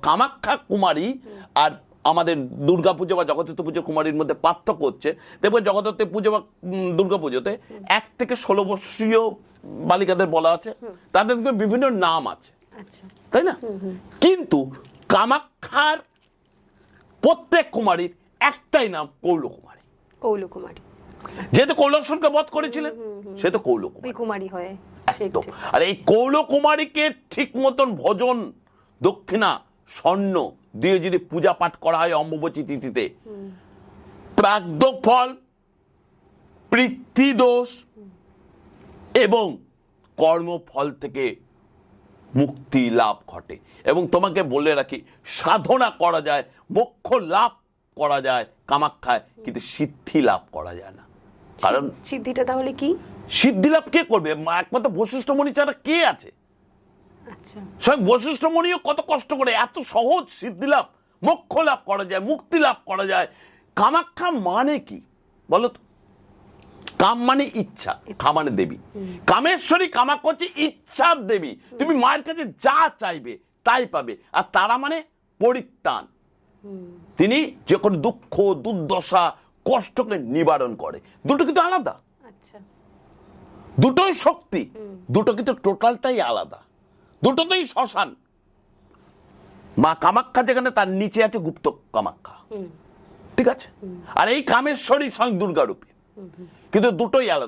কামাখ্যা কুমারী আর আমাদের দুর্গাপুজো বা জগদ্ধাত্রী পুজো কুমারীর মধ্যে পার্থক্য হচ্ছে, দেখবে জগদ্ধাত্রী পুজো বা দুর্গাপুজোতে 1 থেকে 16 বর্ষীয় বালিকাদের বলা আছে, তাদের বিভিন্ন নাম আছে, তাই না? কিন্তু কামাখ্যার প্রত্যেক কুমারীর একটাই নাম কৌলকুমারী। কৌলকুমারী, যেহেতু কৌলাসনকে বধ করেছিলেন, সে তো কৌলকুমারী হয়। একদম। আর এই কৌলকুমারীকে ঠিক মতন ভজন, দক্ষিণা, স্বর্ণ দিয়ে যদি পূজা পাঠ করা হয় অম্বুবাচী তিথিতে, প্রাগ্ধ ফল, পিতৃদোষ এবং কর্মফল থেকে মুক্তি লাভ ঘটে। এবং তোমাকে বলে রাখি, সাধনা করা যায়, মোক্ষ লাভ করা যায় কামাখ্যায়, কিন্তু সিদ্ধি লাভ করা যায় না। কারণ সিদ্ধিটা তাহলে কি? সিদ্ধি লাভ কে করবে? একমাত্র বশিষ্ঠ মুনি ছাড়া কে আছে? স্বয়ং বশিষ্ঠ মুনিও কত কষ্ট করে, এত সহজ সিদ্ধি লাভ, মোক্ষ লাভ করা যায়, মুক্তি লাভ করা যায়। কামাখ্যা মানে কি বলো তো? কাম মানে ইচ্ছা, খা মানে দেবী। কামেশ্বরী কামাখ্যা হচ্ছে ইচ্ছার দেবী। তুমি মায়ের কাছে যা চাইবে তাই পাবে। আর তারা মানে পরিত্রাণ। তিনি যে কোনো দুঃখ, দুর্দশা, কষ্টকে নিবারণ করে। দুটো কিন্তু আলাদা, দুটোই শক্তি, দুটো কিন্তু টোটালটাই আলাদা, দুটোতেই শ্মশান। মা কামাখ্যা যেখানে, তার নিচে আছে গুপ্ত কামাখ্যা, ঠিক আছে? আর এই কামেশ্বরী স্বয়ং দুর্গা রূপে, কিন্তু দুটোই আলাদা।